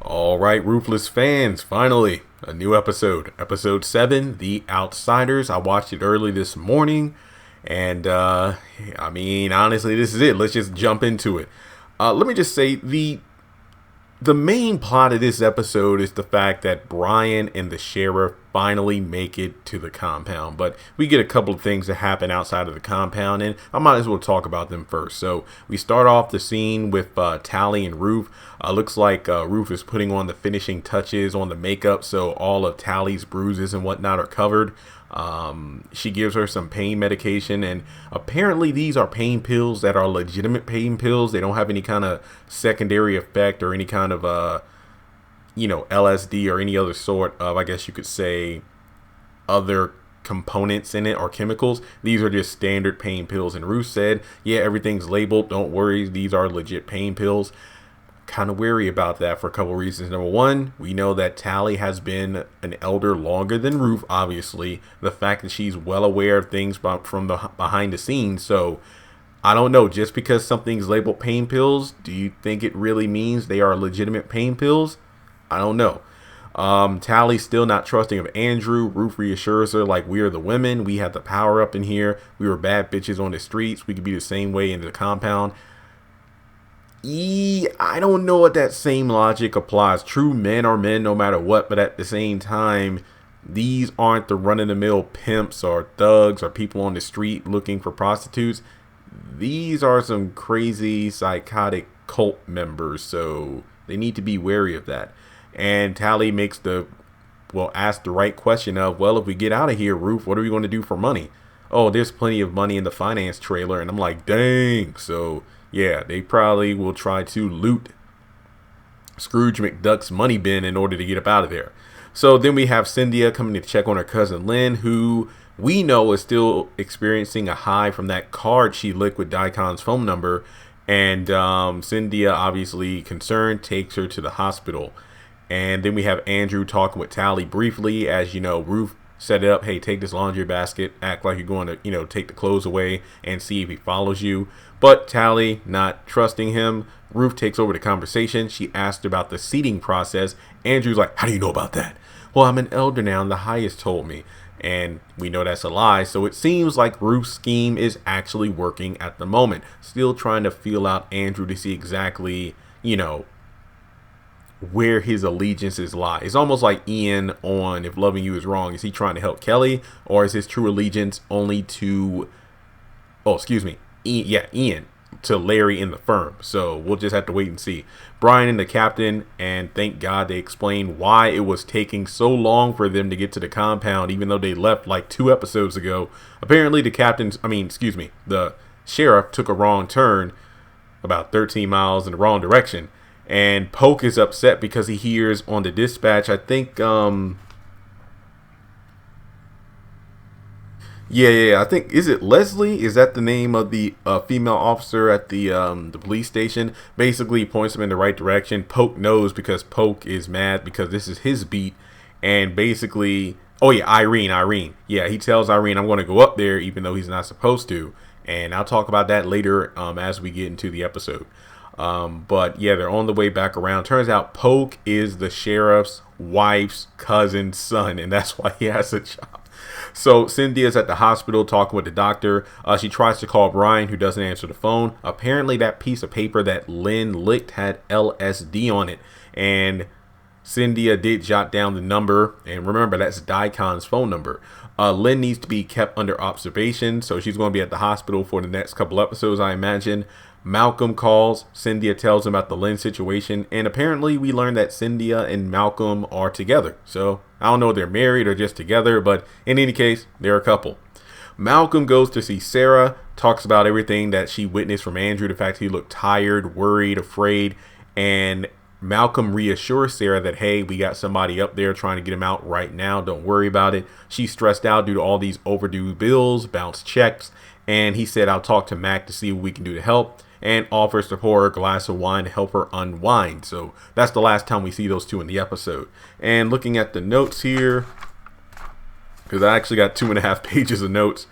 All right, Ruthless fans, finally, a new episode. Episode 7, The Outsiders. I watched it early this morning, and honestly, this is it. Let's just jump into it. Let me just say, the main plot of this episode is the fact that Brian and the sheriff finally make it to the compound. But we get a couple of things that happen outside of the compound, and I might as well talk about them first. So we start off the scene with Tally and Ruth. Looks like Ruth is putting on the finishing touches on the makeup, so all of Tally's bruises and whatnot are covered. She gives her some pain medication, and apparently these are pain pills that are legitimate pain pills. They don't have any kind of secondary effect or any kind of LSD or any other sort of, I guess you could say, other components in it or chemicals. These are just standard pain pills, and Ruth said, yeah, everything's labeled, don't worry, these are legit pain pills. Kind of wary about that for a couple reasons. Number one, we know that Tally has been an elder longer than Ruth, obviously. The fact that she's well aware of things from the behind the scenes. So I don't know, just because something's labeled pain pills, do you think it really means they are legitimate pain pills? I don't know. Tally's still not trusting of Andrew. Ruth reassures her, like, we are the women, we have the power up in here, we were bad bitches on the streets, we could be the same way in the compound. I don't know what that same logic applies. True, men are men no matter what, but at the same time, these aren't the run-of-the-mill pimps or thugs or people on the street looking for prostitutes. These are some crazy psychotic cult members, so they need to be wary of that. And Tally asks the right question of, well, if we get out of here, Ruth, what are we going to do for money? Oh, there's plenty of money in the finance trailer. And I'm like, dang. So yeah, they probably will try to loot Scrooge McDuck's money bin in order to get up out of there. So then we have Cynthia coming to check on her cousin Lynn, who we know is still experiencing a high from that card she licked with Daikon's phone number. And Cynthia, obviously concerned, takes her to the hospital. And then we have Andrew talking with Tally briefly. As you know, Ruth set it up. Hey, take this laundry basket. Act like you're going to, take the clothes away and see if he follows you. But Tally, not trusting him, Ruth takes over the conversation. She asked about the seating process. Andrew's like, how do you know about that? Well, I'm an elder now, and the highest told me. And we know that's a lie. So it seems like Ruth's scheme is actually working at the moment. Still trying to feel out Andrew to see exactly, where his allegiances lie. It's almost like Ian on If Loving You Is Wrong. Is he trying to help Kelly, or is his true allegiance only to, Ian to Larry in the firm? So we'll just have to wait and see. Brian and the captain, and thank God they explained why it was taking so long for them to get to the compound, even though they left like 2 episodes ago. Apparently the sheriff took a wrong turn about 13 miles in the wrong direction. And Polk is upset because he hears on the dispatch, I think, I think, is it Leslie? Is that the name of the female officer at the police station? Basically points him in the right direction. Polk knows because Polk is mad because this is his beat. And basically, Irene. Yeah, he tells Irene, I'm going to go up there even though he's not supposed to. And I'll talk about that later as we get into the episode. But yeah, they're on the way back around. Turns out Polk is the sheriff's wife's cousin's son, and that's why he has a job. So Cynthia's at the hospital talking with the doctor. She tries to call Brian, who doesn't answer the phone. Apparently that piece of paper that Lynn licked had LSD on it, and Cynthia did jot down the number, and remember, that's Daikon's phone number. Lynn needs to be kept under observation, so she's going to be at the hospital for the next couple episodes, I imagine. Malcolm calls. Cynthia tells him about the Lynn situation, and apparently we learned that Cynthia and Malcolm are together. So I don't know if they're married or just together, but in any case, they're a couple. Malcolm goes to see Sarah, talks about everything that she witnessed from Andrew, the fact he looked tired, worried, afraid, and Malcolm reassures Sarah that, hey, we got somebody up there trying to get him out right now. Don't worry about it. She's stressed out due to all these overdue bills, bounced checks, and he said, I'll talk to Mac to see what we can do to help, and offers to pour her a glass of wine to help her unwind. So that's the last time we see those two in the episode. And looking at the notes here, because I actually got 2.5 pages of notes.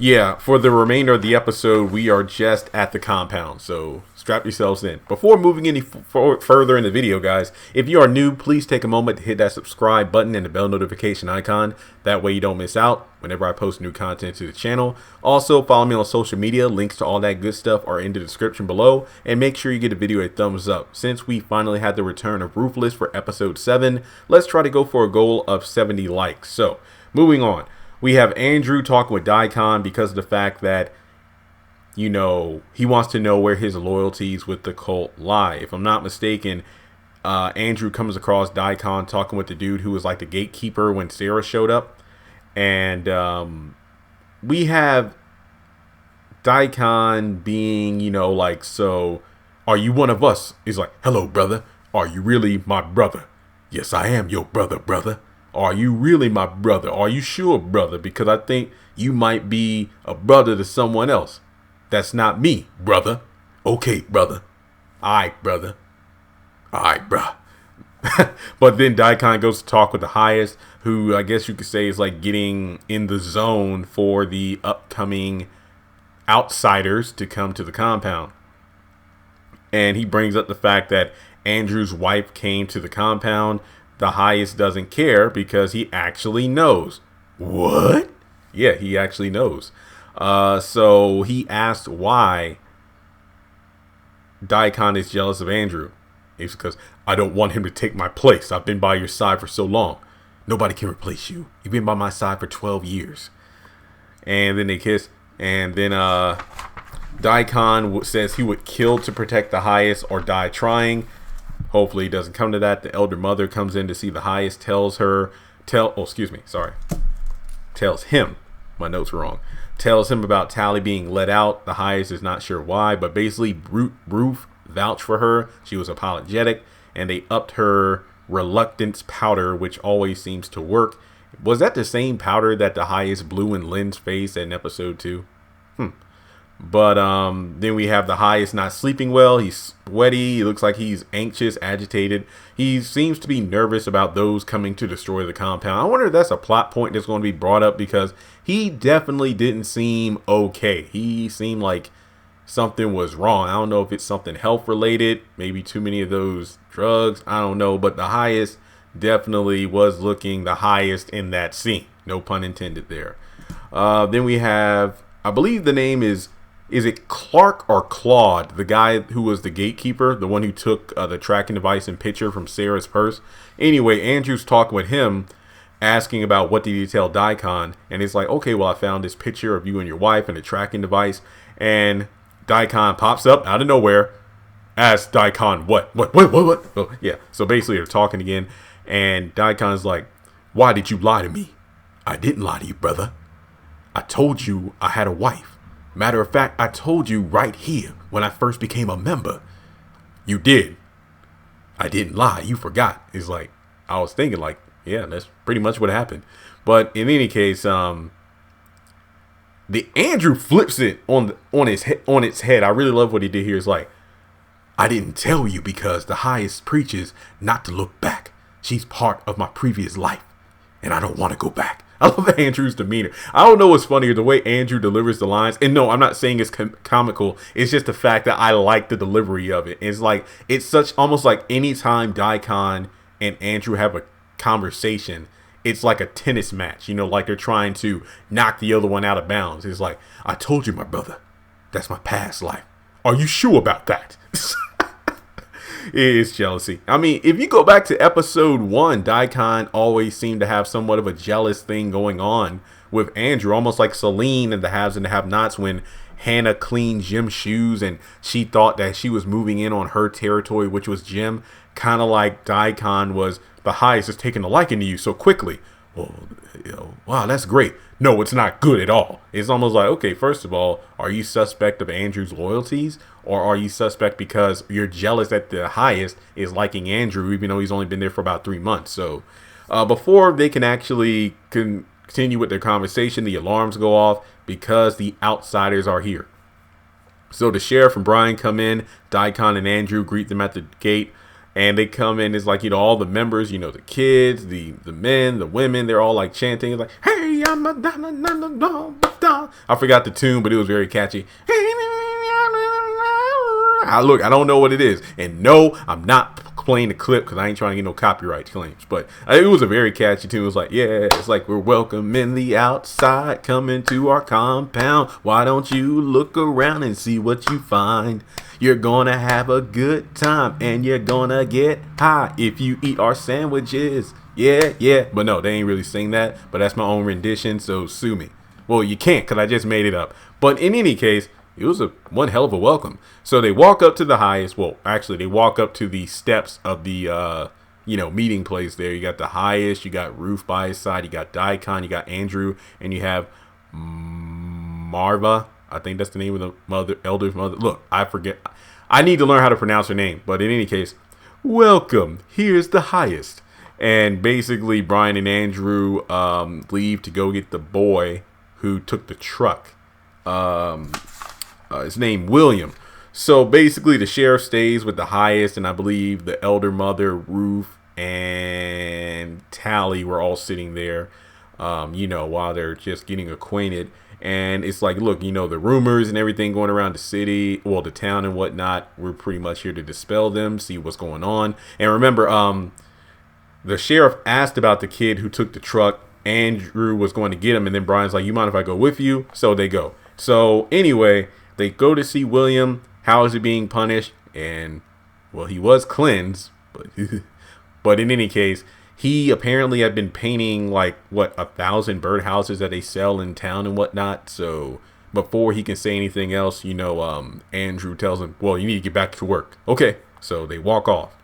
Yeah, for the remainder of the episode, we are just at the compound, so strap yourselves in. Before moving any further in the video, guys, if you are new, please take a moment to hit that subscribe button and the bell notification icon. That way you don't miss out whenever I post new content to the channel. Also, follow me on social media. Links to all that good stuff are in the description below. And make sure you give the video a thumbs up. Since we finally had the return of Ruthless for episode 7, let's try to go for a goal of 70 likes. So, moving on. We have Andrew talking with Daikon because of the fact that, you know, he wants to know where his loyalties with the cult lie. If I'm not mistaken, Andrew comes across Daikon talking with the dude who was like the gatekeeper when Sarah showed up. And we have Daikon being, you know, like, so, are you one of us? He's like, hello, brother. Are you really my brother? Yes, I am your brother. Are you really my brother? Are you sure, brother? Because I think you might be a brother to someone else. That's not me, brother. Okay, brother. All right, brother. All right, bruh. But then Daikon goes to talk with the highest, who I guess you could say is like getting in the zone for the upcoming outsiders to come to the compound. And he brings up the fact that Andrew's wife came to the compound. The highest doesn't care because he actually knows. What? Yeah, he actually knows. So he asked why Daikon is jealous of Andrew. It's because I don't want him to take my place. I've been by your side for so long. Nobody can replace you. You've been by my side for 12 years. And then they kiss. And then Daikon says he would kill to protect the highest or die trying. Hopefully it doesn't come to that. The elder mother comes in to see the highest, tells him, my notes were wrong, tells him about Tally being let out. The highest is not sure why, but basically Ruth vouched for her. She was apologetic, and they upped her reluctance powder, which always seems to work. Was that the same powder that the highest blew in Lynn's face in episode 2? But then we have the highest not sleeping well. He's sweaty. He looks like he's anxious, agitated. He seems to be nervous about those coming to destroy the compound. I wonder if that's a plot point that's going to be brought up, because he definitely didn't seem okay. He seemed like something was wrong. I don't know if it's something health related, maybe too many of those drugs. I don't know. But the highest definitely was looking the highest in that scene. No pun intended there. Then we have, I believe the name is it Clark or Claude, the guy who was the gatekeeper, the one who took the tracking device and picture from Sarah's purse? Anyway, Andrew's talking with him, asking about what did he tell Daikon, and it's like, okay, well, I found this picture of you and your wife and a tracking device, and Daikon pops up out of nowhere, asks Daikon, what? Oh, yeah, so basically they're talking again, and Daikon's like, why did you lie to me? I didn't lie to you, brother. I told you I had a wife. Matter of fact, I told you right here when I first became a member. You did. I didn't lie. You forgot. It's like, I was thinking like, yeah, that's pretty much what happened. But in any case, the Andrew flips it on its head. I really love what he did here. It's like, I didn't tell you because the highest preaches not to look back. She's part of my previous life, and I don't want to go back. I love Andrew's demeanor. I don't know what's funnier, the way Andrew delivers the lines. And no, I'm not saying it's comical. It's just the fact that I like the delivery of it. It's like, it's such almost like anytime Daikon and Andrew have a conversation, it's like a tennis match. You know, like they're trying to knock the other one out of bounds. It's like, I told you, my brother, that's my past life. Are you sure about that? It is jealousy. I mean, if you go back to episode 1, Daikon always seemed to have somewhat of a jealous thing going on with Andrew, almost like Celine and the haves and the have-nots when Hannah cleaned Jim's shoes and she thought that she was moving in on her territory, which was Jim. Kind of like Daikon was the highest, is taking a liking to you so quickly. Well, you know, wow, that's great. No, it's not good at all. It's almost like, okay, first of all, are you suspect of Andrew's loyalties? Or are you suspect because you're jealous that the highest is liking Andrew, even though he's only been there for about 3 months? So before they can actually continue with their conversation, the alarms go off because the outsiders are here. So the sheriff and Brian come in. Daikon and Andrew greet them at the gate. And they come in, it's like, all the members, the kids, the men, the women, they're all like chanting. It's like, hey, I'm a I forgot the tune, but it was very catchy. I don't know what it is. And no, I'm not playing the clip because I ain't trying to get no copyright claims. But it was a very catchy tune. It was like, yeah, it's like we're welcoming the outside, coming to our compound. Why don't you look around and see what you find? You're gonna have a good time and you're gonna get high if you eat our sandwiches. Yeah. But no, they ain't really sing that. But that's my own rendition, so sue me. Well, you can't because I just made it up. But in any case, it was one hell of a welcome. So they walk up to the highest. Well, actually, they walk up to the steps of the, meeting place there. You got the highest. You got Ruth by his side. You got Daikon. You got Andrew. And you have Marva. I think that's the name of the elder's mother. Look, I forget. I need to learn how to pronounce her name. But in any case, welcome. Here's the highest. And basically, Brian and Andrew leave to go get the boy who took the truck. His name William. So basically the sheriff stays with the highest, and I believe the elder mother, Ruth, and Tally were all sitting there, while they're just getting acquainted. And it's like, look, the rumors and everything going around the city, well, the town and whatnot, we're pretty much here to dispel them, see what's going on. And remember, the sheriff asked about the kid who took the truck. Andrew was going to get him, and then Brian's like, you mind if I go with you? So they go. So anyway, they go to see William. How is he being punished? And, well, he was cleansed, but in any case, he apparently had been painting 1,000 birdhouses that they sell in town and whatnot. So before he can say anything else, Andrew tells him, well, you need to get back to work. Okay. So they walk off.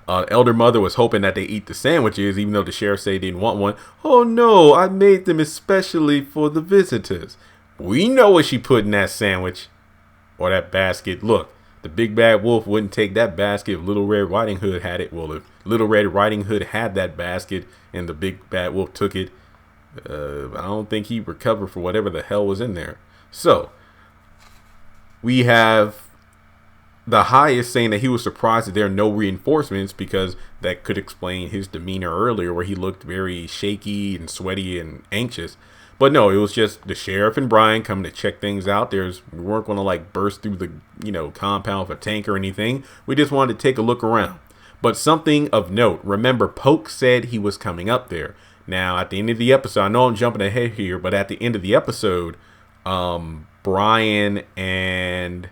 Elder mother was hoping that they eat the sandwiches, even though the sheriff said he didn't want one. Oh no, I made them especially for the visitors. We know what she put in that sandwich or that basket. Look, the big bad wolf wouldn't take that basket if Little Red Riding Hood had it. Well, if Little Red Riding Hood had that basket and the big bad wolf took it, I don't think he'd recover for whatever the hell was in there. So we have the highest saying that he was surprised that there are no reinforcements, because that could explain his demeanor earlier where he looked very shaky and sweaty and anxious. But no, it was just the sheriff and Brian coming to check things out. We weren't going to burst through the compound with a tank or anything. We just wanted to take a look around. But something of note, remember, Poke said he was coming up there. Now, at the end of the episode, I know I'm jumping ahead here, but at the end of the episode, Brian and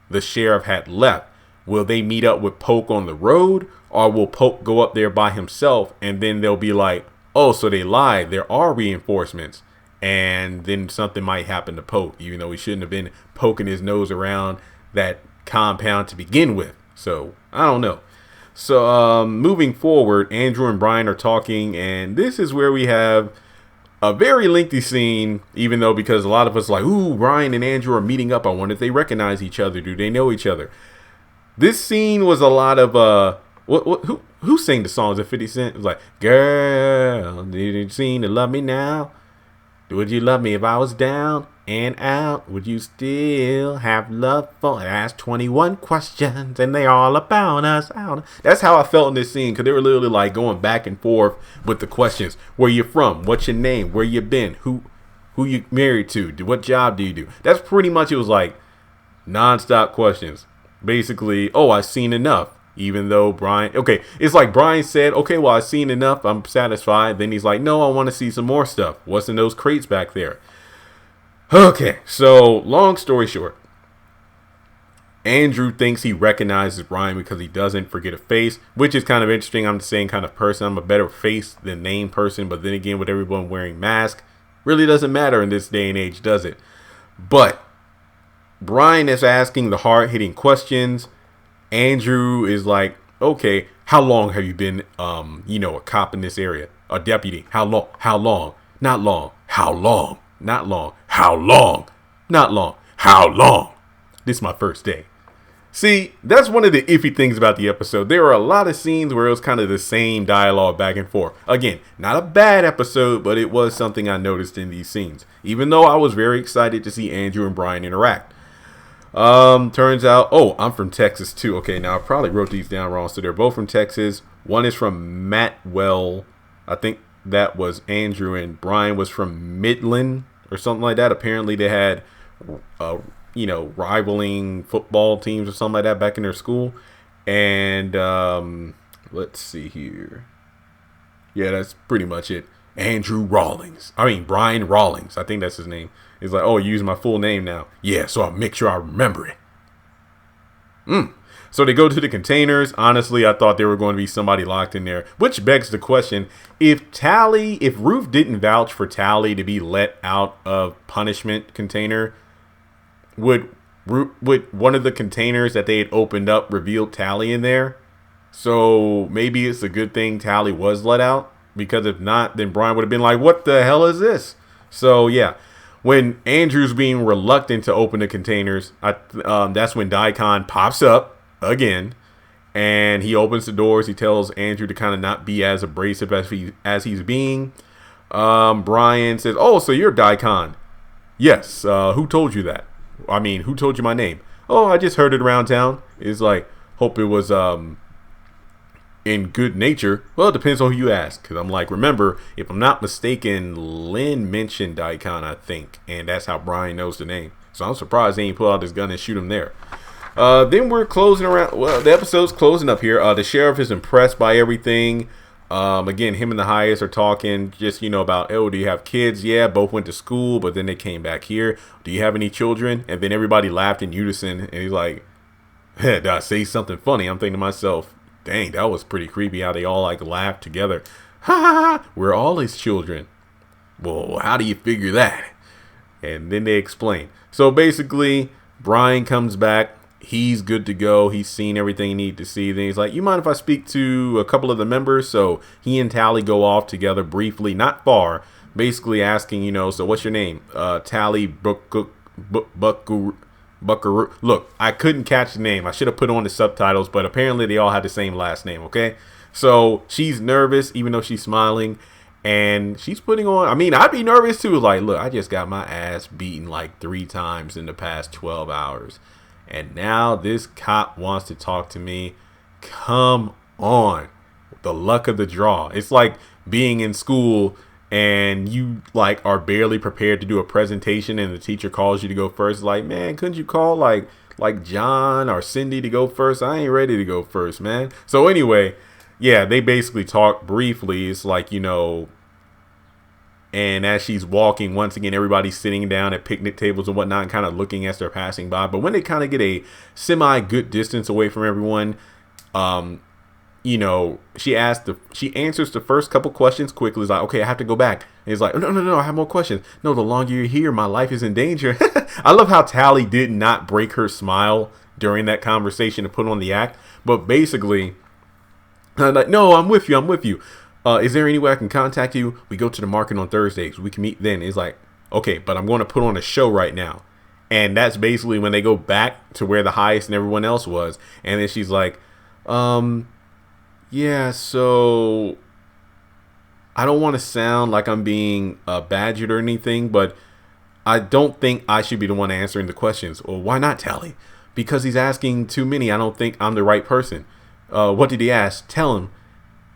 the sheriff had left. Will they meet up with Poke on the road, or will Poke go up there by himself, and then they'll be like, oh, so they lied, there are reinforcements, and then something might happen to Poke, even though he shouldn't have been poking his nose around that compound to begin with. So I don't know. So moving forward, Andrew and Brian are talking, and this is where we have a very lengthy scene, even though, because a lot of us are like, ooh, Brian and Andrew are meeting up. I wonder if they recognize each other. Do they know each other? This scene was a lot of who sang the songs at 50 Cent? It was like, girl, did you seem to love me now? Would you love me if I was down and out? Would you still have love for? I asked 21 questions and they all about us. That's how I felt in this scene, because they were literally going back and forth with the questions. Where you from? What's your name? Where you been? Who you married to? What job do you do? That's pretty much, it was nonstop questions. Basically, oh, I've seen enough. Even though Brian, okay, it's like Brian said, okay, well, I've seen enough, I'm satisfied. Then he's like, no, I want to see some more stuff. What's in those crates back there? Okay, so long story short, Andrew thinks he recognizes Brian because he doesn't forget a face, which is kind of interesting. I'm the same kind of person. I'm a better face than name person. But then again, with everyone wearing masks, really doesn't matter in this day and age, does it? But Brian is asking the hard-hitting questions. Andrew is like, okay, how long have you been, a cop in this area? A deputy? How long? How long? Not long. How long? Not long. How long? Not long. How long? This is my first day. See, that's one of the iffy things about the episode. There were a lot of scenes where it was kind of the same dialogue back and forth. Again, not a bad episode, but it was something I noticed in these scenes, even though I was very excited to see Andrew and Brian interact. Turns out, oh, I'm from Texas too. Okay, now I probably wrote these down wrong. So they're both from Texas. One is from Matwell. I think that was Andrew, and Brian was from Midland or something like that. Apparently they had, rivaling football teams or something like that back in their school. And let's see here. Yeah, that's pretty much it. Brian Rawlings. I think that's his name. He's like, oh, you use my full name now. Yeah, so I'll make sure I remember it. So they go to the containers. Honestly, I thought there were going to be somebody locked in there, which begs the question, if Ruth didn't vouch for Tally to be let out of punishment container, would one of the containers that they had opened up reveal Tally in there? So maybe it's a good thing Tally was let out, because if not, then Brian would have been like, what the hell is this? So yeah, when Andrew's being reluctant to open the containers, that's when Daikon pops up again, and he opens the doors. He tells Andrew to kind of not be as abrasive as he's being. Brian says, oh, so you're Daikon? Yes. Who told you that? Who told you my name? Oh, I just heard it around town. It's like, hope it was in good nature. Well, it depends on who you ask, because I'm like, remember, if I'm not mistaken, Lynn mentioned Daikon, I think, and that's how Brian knows the name. So I'm surprised they ain't pull out his gun and shoot him there. Then we're closing around. Well, the episode's closing up here. The sheriff is impressed by everything. Again, him and the highest are talking just, about, oh, do you have kids? Yeah, both went to school, but then they came back here. Do you have any children? And then everybody laughed in unison, and he's like, did I say something funny? I'm thinking to myself, dang, that was pretty creepy how they all laughed together. Ha ha ha, we're all his children. Well, how do you figure that? And then they explain. So basically, Brian comes back. He's good to go. He's seen everything he needs to see. Then he's like, you mind if I speak to a couple of the members? So he and Tally go off together briefly, not far, basically asking, so what's your name? Tally Buckaroo. Look, I couldn't catch the name. I should have put on the subtitles, but apparently they all had the same last name, okay? So she's nervous, even though she's smiling, and she's putting on, I'd be nervous too. Like, look, I just got my ass beaten 3 times in the past 12 hours. And now this cop wants to talk to me. Come on. The luck of the draw. It's like being in school and you are barely prepared to do a presentation and the teacher calls you to go first. Like, man, couldn't you call like John or Cindy to go first? I ain't ready to go first, man. So anyway, yeah, they basically talk briefly. It's like, and as she's walking, once again, everybody's sitting down at picnic tables and whatnot and kind of looking as they're passing by. But when they kind of get a semi-good distance away from everyone, she answers the first couple questions quickly. It's like, okay, I have to go back. And he's like, no, I have more questions. No, the longer you're here, my life is in danger. I love how Tally did not break her smile during that conversation to put on the act. But basically, I'm like, no, I'm with you. Is there any way I can contact you? We go to the market on Thursdays. We can meet then. It's like, okay, but I'm going to put on a show right now. And that's basically when they go back to where the highest and everyone else was. And then she's like, yeah, so I don't want to sound like I'm being badgered or anything, but I don't think I should be the one answering the questions. Well, why not, Tally? Because he's asking too many. I don't think I'm the right person. What did he ask? Tell him.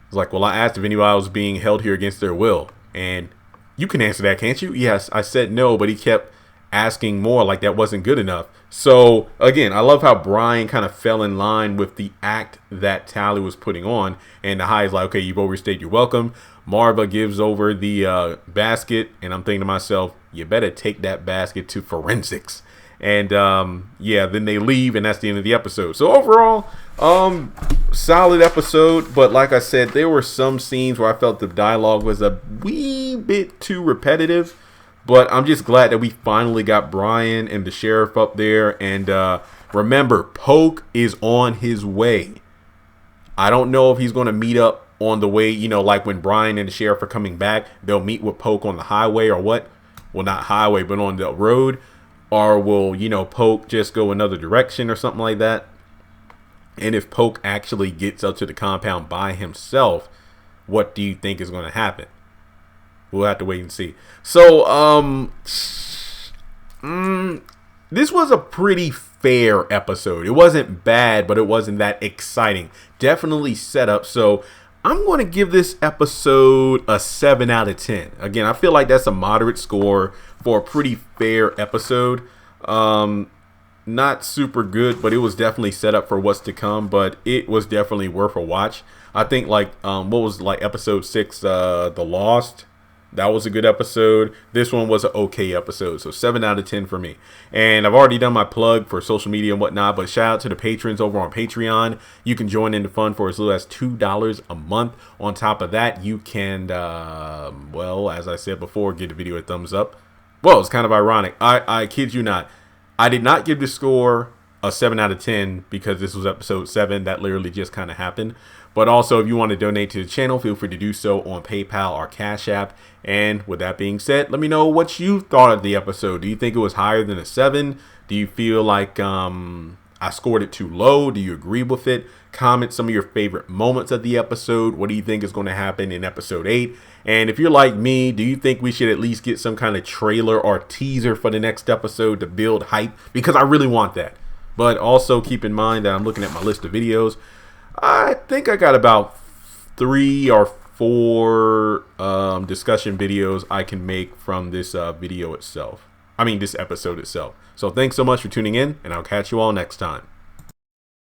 It's like, well, I asked if anybody was being held here against their will. And you can answer that, can't you? Yes, I said no, but he kept asking more, like that wasn't good enough. So again, I love how Brian kind of fell in line with the act that Tally was putting on. And the high is like, okay, you've overstayed your welcome. Marva gives over the basket. And I'm thinking to myself, you better take that basket to forensics. And yeah, then they leave, and that's the end of the episode. So overall, solid episode. But like I said, there were some scenes where I felt the dialogue was a wee bit too repetitive. But I'm just glad that we finally got Brian and the sheriff up there. And remember, Poke is on his way. I don't know if he's going to meet up on the way, like when Brian and the sheriff are coming back, they'll meet with Poke on the highway or what? Well, not highway, but on the road. Or will, Poke just go another direction or something like that? And if Poke actually gets up to the compound by himself, what do you think is going to happen? We'll have to wait and see. So, this was a pretty fair episode. It wasn't bad, but it wasn't that exciting. Definitely set up. So I'm going to give this episode a 7 out of 10. Again, I feel like that's a moderate score for a pretty fair episode. Not super good, but it was definitely set up for what's to come, but it was definitely worth a watch. I think like what was like episode 6, The Lost. That was a good episode. This one was an okay episode. So 7 out of 10 for me. And I've already done my plug for social media and whatnot, but shout out to the patrons over on Patreon. You can join in the fun for as little as $2 a month. On top of that, you can, well, as I said before, give the video a thumbs up. Well, it's kind of ironic. I kid you not. I did not give the score a 7 out of 10 because this was episode 7. That literally just kind of happened. But also, if you want to donate to the channel, feel free to do so on PayPal or Cash App. And with that being said, let me know what you thought of the episode. Do you think it was higher than a 7? Do you feel like I scored it too low? Do you agree with it? Comment some of your favorite moments of the episode. What do you think is going to happen in episode 8? And if you're like me, do you think we should at least get some kind of trailer or teaser for the next episode to build hype? Because I really want that. But also keep in mind that I'm looking at my list of videos. I think I got about 3 or 4 discussion videos I can make from this video itself. I mean, this episode itself. So thanks so much for tuning in, and I'll catch you all next time.